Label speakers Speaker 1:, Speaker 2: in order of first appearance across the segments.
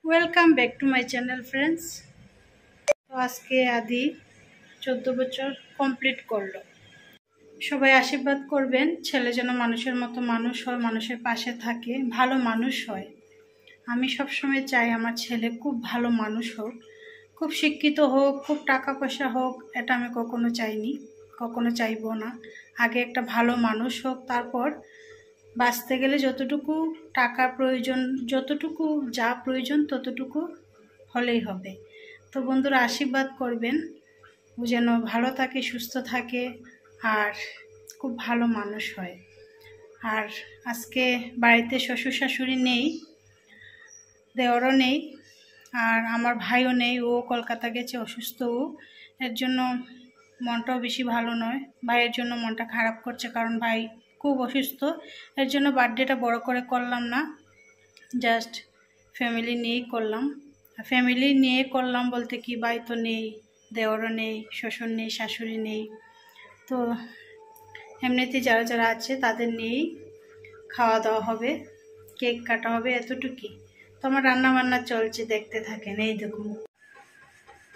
Speaker 1: Welcome back to my channel friends. তো আজকে আদি 14 বছর কমপ্লিট করলো। সবাই আশীর্বাদ করবেন ছেলে যেন মানুষের মতো মানুষ হয়, মানুষের পাশে থাকে, ভালো মানুষ হয়। আমি সবসময় চাই আমার ছেলে খুব ভালো মানুষ হোক, খুব শিক্ষিত হোক, খুব টাকা পয়সা হোক, এটা আমি কখনো চাইনি, কখনো চাইবো না। আগে একটা ভালো মানুষ হোক, তারপর বাঁচতে গেলে যতটুকু টাকা প্রয়োজন, যতটুকু যা প্রয়োজন ততটুকু হলেই হবে। তো বন্ধুরা আশীর্বাদ করবেন ও যেন ভালো থাকে, সুস্থ থাকে আর খুব ভালো মানুষ হয়। আর আজকে বাড়িতে শ্বশুর শাশুড়ি নেই, দেওরও নেই, আর আমার ভাইও নেই, ও কলকাতা গেছে অসুস্থ। ও এর জন্য মনটাও বেশি ভালো নয়, ভাইয়ের জন্য মনটা খারাপ করছে, কারণ ভাই খুব অসুস্থ। এর জন্য বার্থডেটা বড় করে করলাম না, জাস্ট ফ্যামিলি নিয়েই করলাম। ফ্যামিলি নিয়ে করলাম বলতে কি, ভাই তো নেই, দেওরও নেই, শ্বশুর নেই, শাশুড়ি নেই, তো এমনিতে যারা যারা আছে তাদের নিয়েই খাওয়া দাওয়া হবে, কেক কাটা হবে, এতটুকুই। তো আমার রান্না বান্না চলছে, দেখতে থাকেন। এই দেখুন,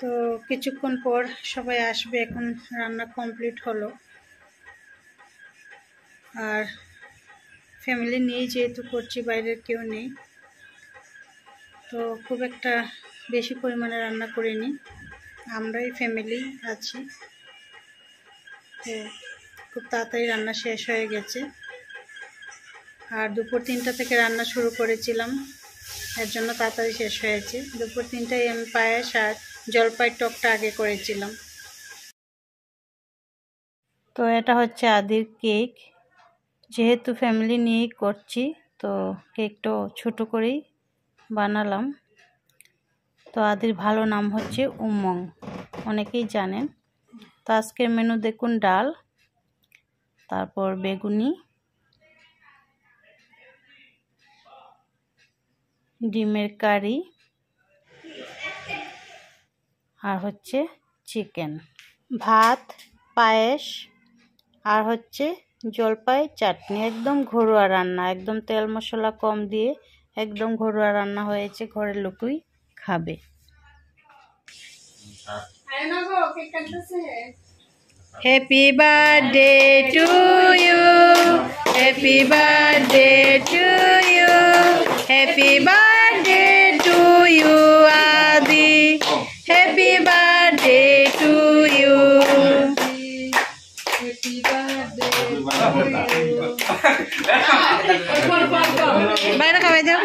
Speaker 1: তো কিছুক্ষণ পর সবাই আসবে, এখন রান্না কমপ্লিট হলো। আর ফ্যামিলি নিয়েই যেহেতু করছি, বাইরের কেউ নেই, তো খুব একটা বেশি পরিমাণে রান্না করিনি, আমরাই ফ্যামিলি আছি। তো খুব তাড়াতাড়ি রান্না শেষ হয়ে গেছে। আর দুপুর 3টা থেকে রান্না শুরু করেছিলাম, এর জন্য তাড়াতাড়ি শেষ হয়েছে। দুপুর 3টায় আমি পায়েস আর জলপাই টকটা আগে করেছিলাম। তো এটা হচ্ছে আদির কেক, যেহেতু ফ্যামিলি নিয়েই করছি তো কেকটা ছোট করেই বানালাম। তো আদির ভালো নাম হচ্ছে উমং, অনেকেই জানেন। তো আজকের মেনু দেখুন, ডাল, তারপর বেগুনি, ডিমের কারি, আর হচ্ছে চিকেন, ভাত, পায়েস, আর হচ্ছে জলপাই চাটনি। একদম ঘরোয়া রান্না, একদম তেল মশলা কম দিয়ে একদম ঘরোয়া রান্না হয়েছে, ঘরের লোকই খাবে। Happy birthday to you, happy birthday to you, happy birthday to you Adi, happy birthday to you, happy birthday. বাইরে খাওয়াই দাও।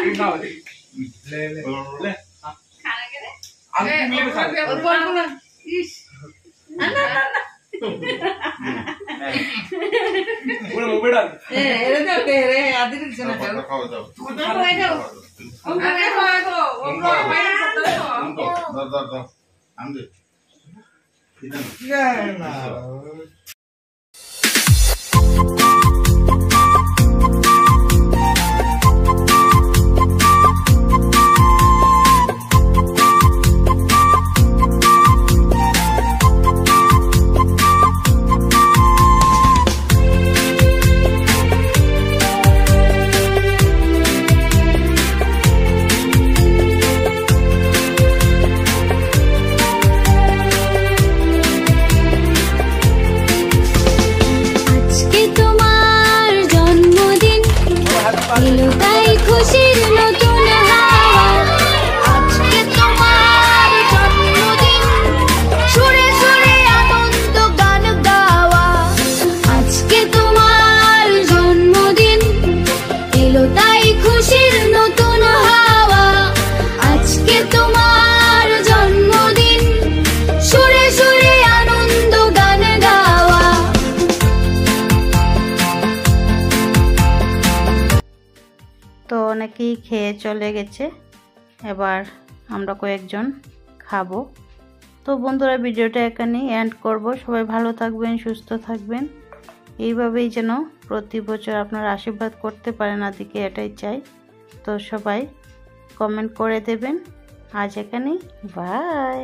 Speaker 1: তো অনেকেই খেয়ে চলে গেছে, এবার আমরা কয়েকজন খাবো। তো বন্ধুরা ভিডিওটা এখানেই এন্ড করব। সবাই ভালো থাকবেন, সুস্থ থাকবেন, এইভাবেই যেন প্রতি বছর আপনারা আশীর্বাদ করতে পারেন আদিকে, এটাই চাই। তো সবাই কমেন্ট করে দেবেন। আজ এখানেই, বাই।